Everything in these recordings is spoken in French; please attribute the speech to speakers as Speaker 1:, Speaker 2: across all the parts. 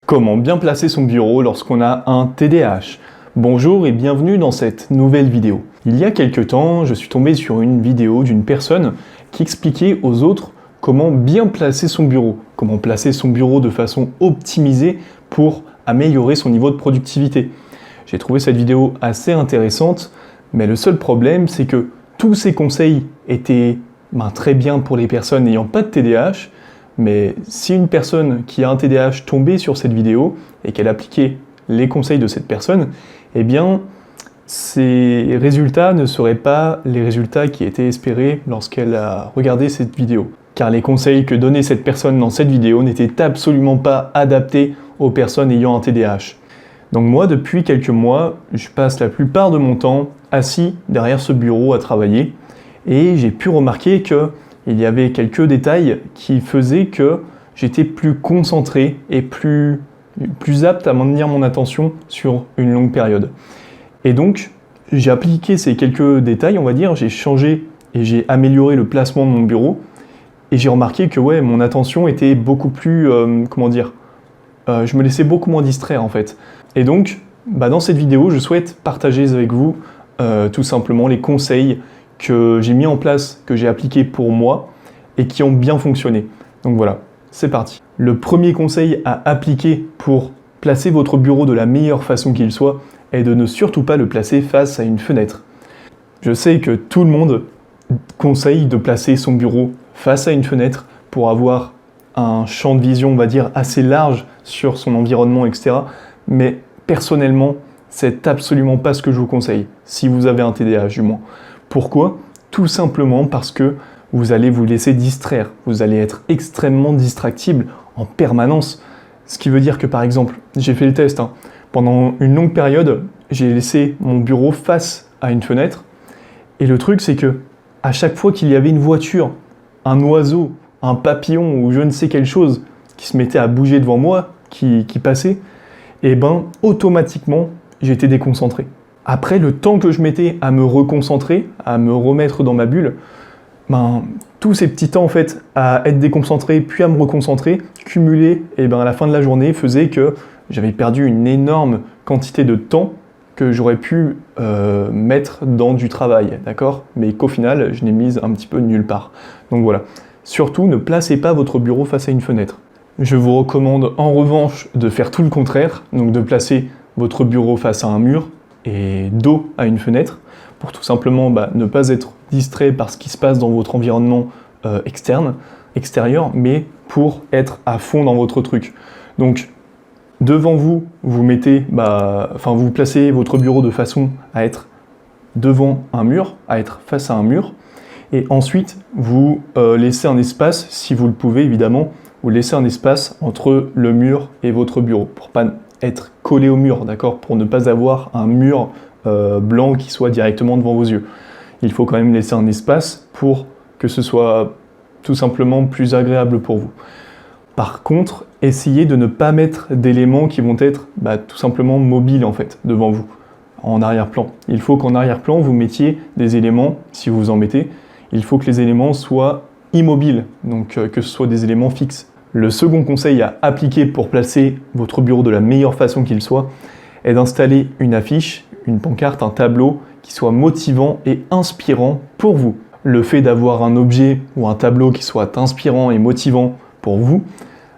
Speaker 1: Comment bien placer son bureau lorsqu'on a un TDAH? Bonjour et bienvenue dans cette nouvelle vidéo. Il y a quelques temps, je suis tombé sur une vidéo d'une personne qui expliquait aux autres comment bien placer son bureau, comment placer son bureau de façon optimisée pour améliorer son niveau de productivité. J'ai trouvé cette vidéo assez intéressante, mais le seul problème, c'est que tous ces conseils étaient très bien pour les personnes n'ayant pas de TDAH, mais si une personne qui a un TDAH tombait sur cette vidéo et qu'elle appliquait les conseils de cette personne, eh bien, ses résultats ne seraient pas les résultats qui étaient espérés lorsqu'elle a regardé cette vidéo. Car les conseils que donnait cette personne dans cette vidéo n'étaient absolument pas adaptés aux personnes ayant un TDAH. Donc moi, depuis quelques mois, je passe la plupart de mon temps assis derrière ce bureau à travailler et j'ai pu remarquer qu'il y avait quelques détails qui faisaient que j'étais plus concentré et plus apte à maintenir mon attention sur une longue période. Et donc, j'ai appliqué ces quelques détails, on va dire, j'ai changé et j'ai amélioré le placement de mon bureau et j'ai remarqué que mon attention était beaucoup plus, je me laissais beaucoup moins distraire en fait. Et donc, dans cette vidéo, je souhaite partager avec vous tout simplement les conseils que j'ai mis en place, que j'ai appliqués pour moi et qui ont bien fonctionné. Donc voilà, c'est parti. Le premier conseil à appliquer pour placer votre bureau de la meilleure façon qu'il soit est de ne surtout pas le placer face à une fenêtre. Je sais que tout le monde conseille de placer son bureau face à une fenêtre pour avoir un champ de vision, on va dire, assez large sur son environnement, etc. Mais personnellement, c'est absolument pas ce que je vous conseille, si vous avez un TDAH du moins. Pourquoi? Tout simplement parce que vous allez vous laisser distraire, vous allez être extrêmement distractible en permanence. Ce qui veut dire que par exemple, j'ai fait le test, pendant une longue période, j'ai laissé mon bureau face à une fenêtre et le truc c'est que à chaque fois qu'il y avait une voiture, un oiseau, un papillon ou je ne sais quelle chose qui se mettait à bouger devant moi, qui passait, et automatiquement j'étais déconcentré. Après, le temps que je mettais à me reconcentrer, à me remettre dans ma bulle, tous ces petits temps en fait à être déconcentré puis à me reconcentrer, cumulés, et à la fin de la journée faisaient que j'avais perdu une énorme quantité de temps que j'aurais pu mettre dans du travail, d'accord? Mais qu'au final, je n'ai mis un petit peu nulle part. Donc voilà. Surtout, ne placez pas votre bureau face à une fenêtre. Je vous recommande en revanche de faire tout le contraire, donc de placer votre bureau face à un mur et dos à une fenêtre, pour tout simplement ne pas être distrait par ce qui se passe dans votre environnement extérieur, mais pour être à fond dans votre truc. Donc, devant vous, vous mettez, vous placez votre bureau de façon à être devant un mur, à être face à un mur, et ensuite, vous laissez un espace, si vous le pouvez évidemment, vous laissez un espace entre le mur et votre bureau, pour pas être collé au mur, d'accord, pour ne pas avoir un mur blanc qui soit directement devant vos yeux. Il faut quand même laisser un espace pour que ce soit tout simplement plus agréable pour vous. Par contre, essayez de ne pas mettre d'éléments qui vont être tout simplement mobiles en fait, devant vous, en arrière-plan. Il faut qu'en arrière-plan, vous mettiez des éléments, si vous en mettez, il faut que les éléments soient immobiles, donc que ce soit des éléments fixes. Le second conseil à appliquer pour placer votre bureau de la meilleure façon qu'il soit est d'installer une affiche, une pancarte, un tableau qui soit motivant et inspirant pour vous. Le fait d'avoir un objet ou un tableau qui soit inspirant et motivant pour vous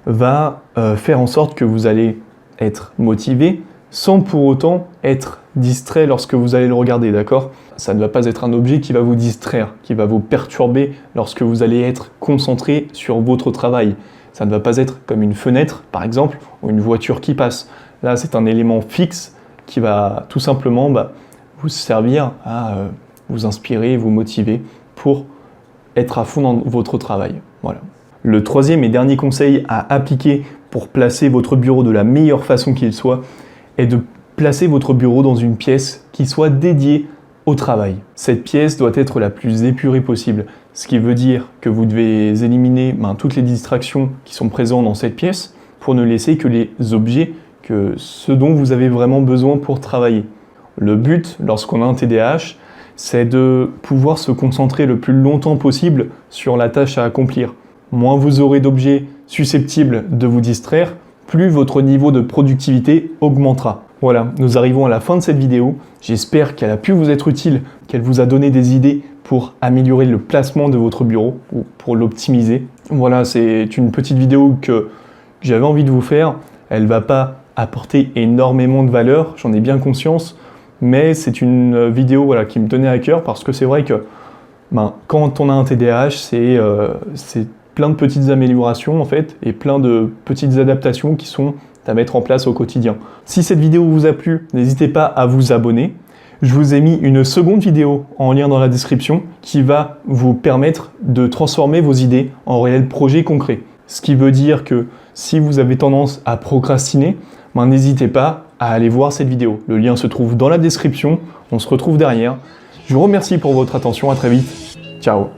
Speaker 1: va faire en sorte que vous allez être motivé sans pour autant être distrait lorsque vous allez le regarder, d'accord? Ça ne va pas être un objet qui va vous distraire, qui va vous perturber lorsque vous allez être concentré sur votre travail. Ça ne va pas être comme une fenêtre, par exemple, ou une voiture qui passe. Là, c'est un élément fixe qui va tout simplement vous servir à vous inspirer, vous motiver pour être à fond dans votre travail. Voilà. Le troisième et dernier conseil à appliquer pour placer votre bureau de la meilleure façon qu'il soit est de placer votre bureau dans une pièce qui soit dédiée au travail. Cette pièce doit être la plus épurée possible, ce qui veut dire que vous devez éliminer toutes les distractions qui sont présentes dans cette pièce pour ne laisser que les objets, que ce dont vous avez vraiment besoin pour travailler. Le but, lorsqu'on a un TDAH, c'est de pouvoir se concentrer le plus longtemps possible sur la tâche à accomplir. Moins vous aurez d'objets susceptibles de vous distraire, plus votre niveau de productivité augmentera. Voilà, nous arrivons à la fin de cette vidéo. J'espère qu'elle a pu vous être utile, qu'elle vous a donné des idées pour améliorer le placement de votre bureau ou pour l'optimiser. Voilà, c'est une petite vidéo que j'avais envie de vous faire. Elle ne va pas apporter énormément de valeur, j'en ai bien conscience, mais c'est une vidéo voilà, qui me tenait à cœur parce que c'est vrai que quand on a un TDAH, c'est plein de petites améliorations en fait et plein de petites adaptations qui sont à mettre en place au quotidien. Si cette vidéo vous a plu, n'hésitez pas à vous abonner. Je vous ai mis une seconde vidéo en lien dans la description qui va vous permettre de transformer vos idées en réels projets concrets. Ce qui veut dire que si vous avez tendance à procrastiner, n'hésitez pas à aller voir cette vidéo. Le lien se trouve dans la description, on se retrouve derrière. Je vous remercie pour votre attention, à très vite. Ciao.